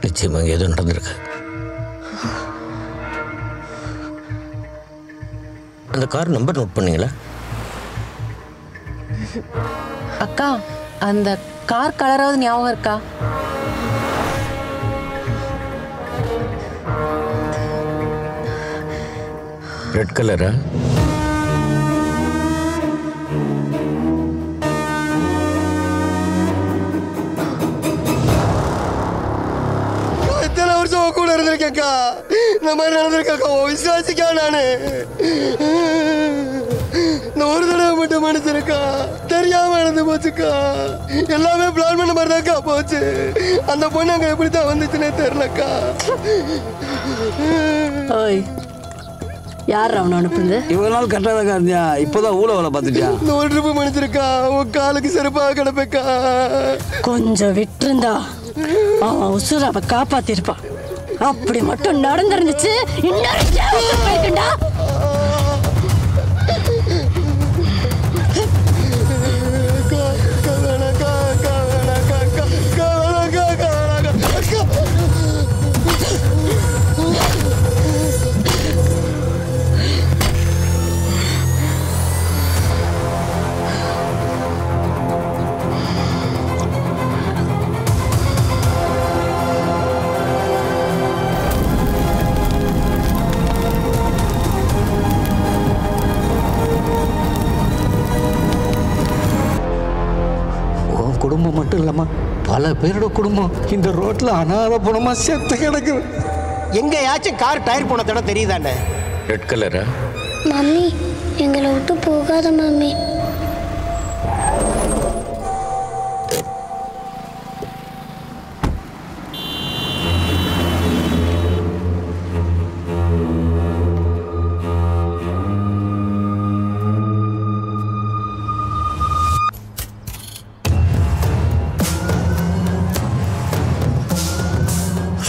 நிச்சயமாக ஏதோ நடந்திருக்கு. அந்த கார் நம்பர் நோட் பண்ணீங்களா? அக்கா, அந்த கார் கலராவது ஞாபகம் இருக்கா? ரெட் கலரா? இத்தனை வருஷம் கூட இருந்திருக்கேன்க்கா. இந்த மாதிரி நடந்திருக்கேன்க்கா. விசுவாசிக்கா நானு இந்த ஒரு தடவை மட்டும் மனுஷனுக்கா தெரியாம நடந்து போச்சுக்கா. எல்லாமே பிளான் பண்ண மாதிரி தான்க்கா போச்சு. அந்த பொண்ணு அங்க எப்படித்தான் வந்துச்சுன்னே தெரியலக்கா. ஓய், யார் அவனை அனுப்புது? இவ்வளவு நாள் கரெக்டாக இருந்தியா, இப்போதான் ஊழ வேலை பார்த்துட்டியா? இந்த ஒரு ட்ரிப்பு மனுஷனுக்கா உன் காலுக்கு செருப்பாக கிடப்பேக்கா. கொஞ்சம் விட்டுருந்தா அவன் உசுர அவ காப்பாத்திருப்பான். அப்படி மட்டும் நடந்துருந்துச்சு இன்னும் போயிட்டுண்டா. குடும்பம் மட்டும் இல்லாம பல பேரோட குடும்பம் இந்த ரோட்ல அனாத பணமா செத்து கிடக்குது. எங்கேயாச்சும் கார் டயர் போன தடவை தெரியுதானே? ரெட் கலரா? மம்மி, எங்களை விட்டு போகாத mummy.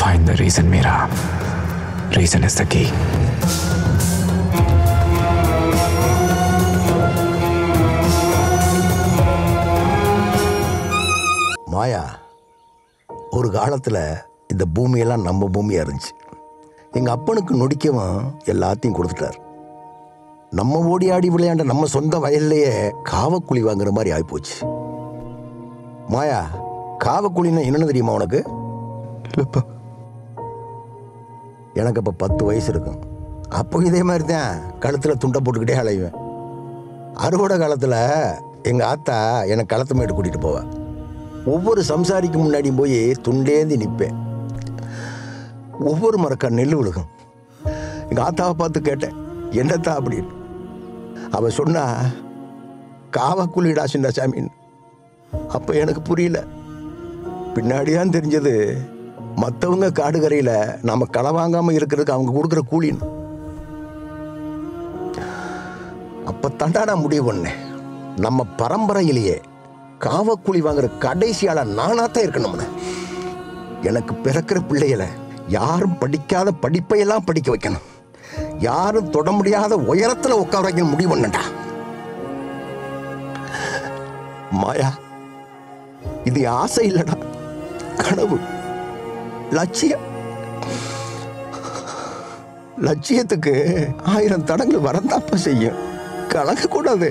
Find the reason, Mira. Reason is the key. மாயா, ஒரு காலத்தில் இந்த பூமியெல்லாம் நம்ம பூமியாக இருந்துச்சு. எங்கள் அப்பனுக்கு நொடிக்கவும் எல்லாத்தையும் கொடுத்துட்டார். நம்ம ஓடி ஆடி விளையாண்ட நம்ம சொந்த வயல்லையே காவக்குழி வாங்குற மாதிரி ஆகிப்போச்சு. மாயா, காவக்குழின்னா என்னென்னு தெரியுமா உனக்கு? இல்லைப்பா. எனக்கு அப்போ 10 வயசு இருக்கும். அப்போ இதே மாதிரி தான் கழுத்தில் துண்டை போட்டுக்கிட்டே அலைவேன். அறுவடை காலத்தில் எங்கள் ஆத்தா என்னை களத்து மேட்டு கூட்டிகிட்டு போவேன். ஒவ்வொரு சம்சாரிக்கு முன்னாடியும் போய் துண்டேந்தி நிற்பேன். ஒவ்வொரு மரக்கா நெல் விழுகும். எங்கள் ஆத்தாவை பார்த்து கேட்டேன், என்னத்தா அப்படின்னு. அவள் சொன்னா, காவக்குழிடா சின்ன சாமின்னு. அப்போ எனக்கு புரியல. பின்னாடிதான் தெரிஞ்சது, மற்றவங்க காடுகரையில் நம்ம களை வாங்காமல் இருக்கிறதுக்கு அவங்க கொடுக்குற கூலின்னு. அப்போ தாண்டா நான் முடிவு பண்ணேன், நம்ம பரம்பரையிலேயே காவக்கூலி வாங்குற கடைசியால நானாத்தான் இருக்கணும்னு. எனக்கு பிறக்கிற பிள்ளைகளை யாரும் படிக்காத படிப்பையெல்லாம் படிக்க வைக்கணும். யாரும் தொட முடியாத உயரத்தில் உட்கார வைக்கணும் முடிவு பண்ணடா. மாயா, இது ஆசை இல்லடா, கனவு, லட்சியம். லட்சியத்துக்கு 1000 தடங்கள் வரந்தாப்ப செய்யும், கலங்கக்கூடாது.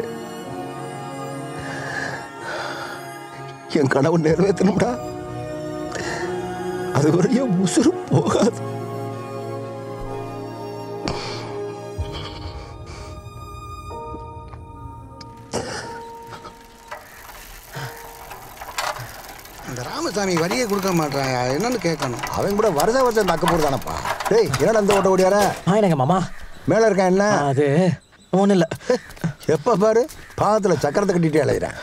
என் கனவு நிறைவேற்றணும்டா. அது வரையும் உசுறு போகாது. இந்த ராமசாமி வரியை கொடுக்க மாட்டாங்க, என்னன்னு கேட்கணும். அவன் கூட வருஷ வருஷம் தக்க போடுதானப்பா. டேய், என்னடா இந்த ஓட்ட ஓடியார? ஆயிடுங்க மாமா. மேலே இருக்கேன் என்ன? அது ஒன்றும் இல்லை. எப்போ பாரு பாகத்தில் சக்கரத்தை கட்டிகிட்டே அலைகிறேன்.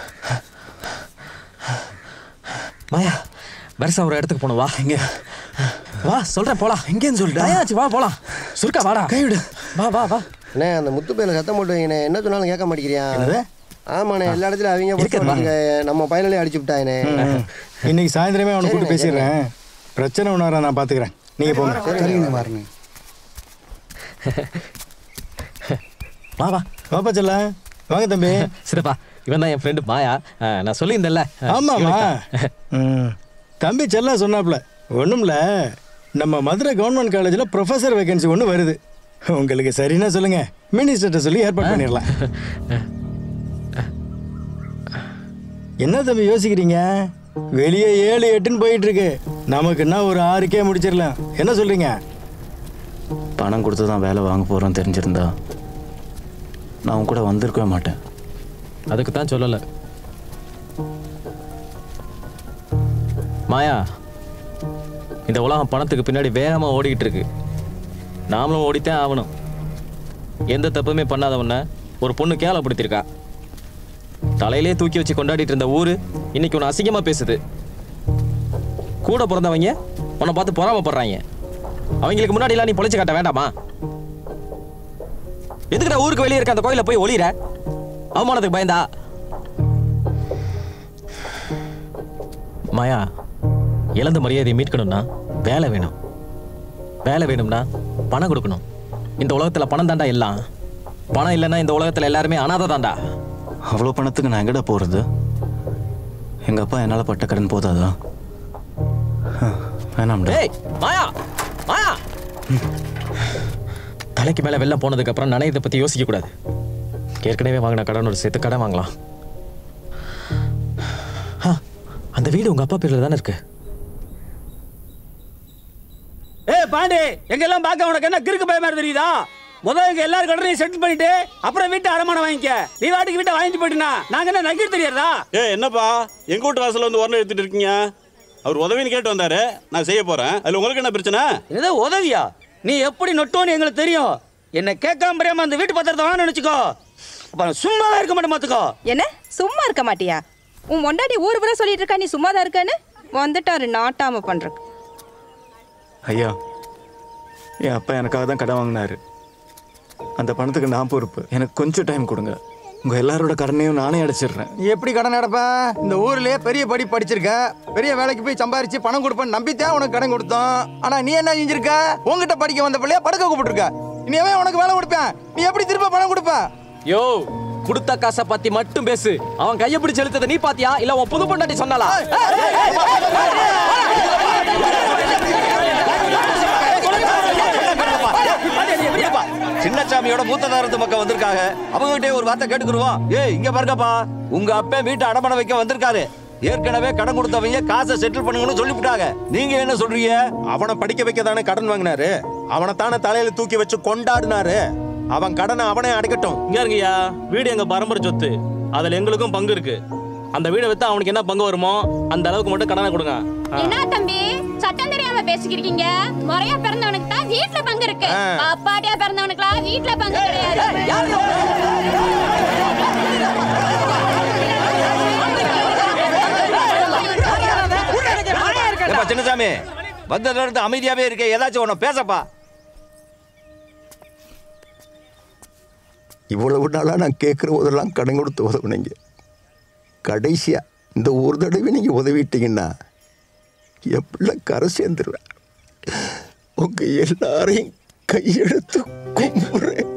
மாயா, வருஷம் ஒரு இடத்துக்கு போகணும். வா இங்கே வா, சொல்கிறேன் போகலாம். எங்கேன்னு சொல்லிட்டு வா போகலாம். சுருக்கா வாடா, கைவிடு. வா வா வா. அண்ணே, அந்த முத்து பையனை சத்தம் போட்டுவீங்கண்ணே. என்ன சொன்னாலும் கேட்க மாட்டேங்கிறியா? ஆமாண்ணே, எல்லா இடத்துலையும் அவங்க நம்ம பையனாலே அடிச்சு விட்டாங்கண்ணே. இன்னைக்கு சாயந்தரமே அவனை கூப்பிட்டு பேசிடுறேன். பிரச்சனை ஒன்று நான் பார்த்துக்கிறேன், நீங்கள் போங்க. சரிங்க, பாருங்க. வா வா வாப்பா செல்ல. வாங்க தம்பி. சிறப்பா, இவன் தான் என் ஃப்ரெண்டு மாயா. நான் சொல்லியிருந்தேன்ல. ஆமாம்மா. தம்பி செல்லா சொன்னாப்புல. ஒன்றும்ல, நம்ம மதுரை கவர்மெண்ட் காலேஜில் ப்ரொஃபஸர் வேகன்சி ஒன்று வருது. உங்களுக்கு சரின்னா சொல்லுங்க, மினிஸ்டர்கிட்ட சொல்லி ஏற்பாடு பண்ணிடலாம். என்ன தம்பி யோசிக்கிறீங்க? வெளியே 7 8ன்னு போயிட்டு இருக்கு. நமக்குன்னா ஒரு 6K முடிச்சிடலாம். என்ன சொல்றீங்க? பணம் கொடுத்து தான் வேலை வாங்க போகிறோன்னு தெரிஞ்சிருந்தா நான் உன் கூட வந்திருக்கவே மாட்டேன். அதுக்கு தான் சொல்லலை. மாயா, இந்த உலகம் பணத்துக்கு பின்னாடி வேகமாக ஓடிக்கிட்டு இருக்கு. நாமளும் ஓடித்தான் ஆகணும். எந்த தப்புமே பண்ணாதவன ஒரு பொண்ணு கேவலப்படுத்திருக்கா. தலையிலே தூக்கி வச்சு கொண்டாடிட்டு இருந்த ஊரு இன்னைக்கு உன்னை அசிங்கமா பேசுது. கூட பிறந்தவங்க உன்னை பார்த்து பொறாமப்படுறாங்க. அவங்களுக்கு முன்னாடிலாம் நீ பொழைச்சு காட்ட வேண்டாமா? எதுக்குடா ஊருக்கு வெளியே இருக்க அந்த கோயில போய் ஒளிற? அவமானத்துக்கு பயந்தா? மாயா, இழந்த மரியாதையை மீட்கணும்னா வேலை வேணும். வேலை வேணும்னா பணம் கொடுக்கணும். இந்த உலகத்துல பணம் தாண்டா எல்லாம். பணம் இல்லைன்னா இந்த உலகத்துல எல்லாருமே அனாதை தாண்டா. அவ்வளோ பணத்துக்கு நான் எங்கடா போகிறது? எங்கள் அப்பா என்னால் பட்ட கடன் போதாதா? வேணாம்டா. மாயா, மாயா, தலைக்கு மேலே வெள்ளம் போனதுக்கு அப்புறம் நனையதை பற்றி யோசிக்க கூடாது. ஏற்கனவே வாங்கின கடனோட சேர்த்து கடன் வாங்கலாம். அந்த வீடு உங்க அப்பா பேர்ல தானே இருக்கு. பாண்டி, எங்கெல்லாம் பார்க்க உனக்கு என்ன கிறுக்கு பய மாதிரி தெரியுதா? முதல்ல எங்க எல்லாரும் கடனையும் செட்டில் பண்ணிட்டு அப்புறம் வீட்டை அடமானம் வாங்கிக்க. நீ வாட்டுக்கு வீட்டை வாங்கிட்டு போயிட்டுனா நாங்க என்ன நக்கிட்டு தெரியாதா? என்னப்பா எங்க வீட்டு வாசல்ல வந்து உடனே எடுத்துட்டு இருக்கீங்க? அவர் உதவின்னு கேட்டு வந்தாரு, நான் செய்ய போறேன். அதுல உங்களுக்கு என்ன பிரச்சனை? ஏதோ உதவியா? நீ எப்படி நொட்டோன்னு எங்களுக்கு தெரியும். என்ன கேட்காம தெரியாம அந்த வீட்டு பத்திரத்தை வாங்க நினைச்சுக்கோ. அப்புறம் சும்மாவே இருக்க மாட்டேன் மாத்துக்கோ. என்ன சும்மா இருக்க மாட்டியா? உன் மொண்டாடி ஊர் பூரா சொல்லிட்டு இருக்கா நீ சும்மா தான் இருக்கன்னு. வந்துட்டாரு நாட்டாம பண்றக்கு. ஐயா, என் அப்பா எனக்காக தான் கடன் வாங்கினாரு. அந்த பணத்துக்கு நான் பொறுப்பு. எனக்கு கொஞ்சம் டைம் கொடுங்க. உங்கள் எல்லாரோட கடனையும் நானே அடைச்சிடுறேன். எப்படி கடன் அடைப்பேன்? இந்த ஊர்லயே பெரிய படிச்சிருக்க, பெரிய வேலைக்கு போய் சம்பாரிச்சு பணம் கொடுப்பேன்னு நம்பித்தான் உனக்கு கடன் கொடுத்தோம். ஆனா நீ என்ன செஞ்சிருக்க? உங்ககிட்ட படிக்க வந்த பிள்ளைய படுக்க கூப்பிட்டுருக்க. இனிமே உனக்கு வேலை கொடுப்பேன். நீ எப்படி திரும்ப பணம் கொடுப்ப? யோ, கொடுத்த காசை பத்தி மட்டும் பேசு. அவன் கையை பிடிச்சு எழுத்ததை நீ பாத்தியா இல்ல உன் புது பொண்டாட்டி சொன்னாலா? சின்னசாமியோட மூத்ததாரத்து மக்கள் வந்திருக்காங்க. அவங்ககிட்டே ஒரு வார்த்தை கேட்டுக்குருவோம். இங்க பாருங்கப்பா, உங்க அப்பா வீட்டை அடமான வைக்க வந்திருக்காரு. ஏற்கனவே கடன் கொடுத்தவங்க காசை செட்டில் பண்ணுங்கன்னு சொல்லிவிட்டாங்க. நீங்க என்ன சொல்றீங்க? அவனை படிக்க வைக்க தானே கடன் வாங்கினாரு. அவனை தானே தலையில தூக்கி வச்சு கொண்டாடினாரு. அவன் கடனை அவனே அடைக்கட்டும். இங்க இருங்கய்யா, வீடு எங்க பரம்பரை சொத்து. அதுல எங்களுக்கும் பங்கு இருக்கு. அந்த வீடை வித்தா அவனுக்கு என்ன பங்கு வருமோ அந்த அளவுக்கு மட்டும் கடனை கொடுங்க. என்ன தம்பி சட்டம் தெரியாம பேசிக்கிறீங்க? முறையா பிறந்தவனுக்கு தான் வீட்ல பங்கு இருக்கு. அப்பாட்டியா பிறந்தவனுக்குலாம் வீட்ல பங்கு கிடையாது. சின்னசாமி, வந்ததுல அமைதியாவே இருக்க. ஏதாச்சும் ஒண்ணு பேசப்பா. இவ்வளவு நாளாக நான் கேட்குற போதெல்லாம் கடன் கொடுத்து உதவுனீங்க. கடைசியாக இந்த ஒரு தடவை நீங்கள் உதவிட்டீங்கன்னா என் பிள்ளை கரை சேர்ந்துருவேன். உங்கள் எல்லாரையும் கையெழுத்து கும்பிட்றேன்.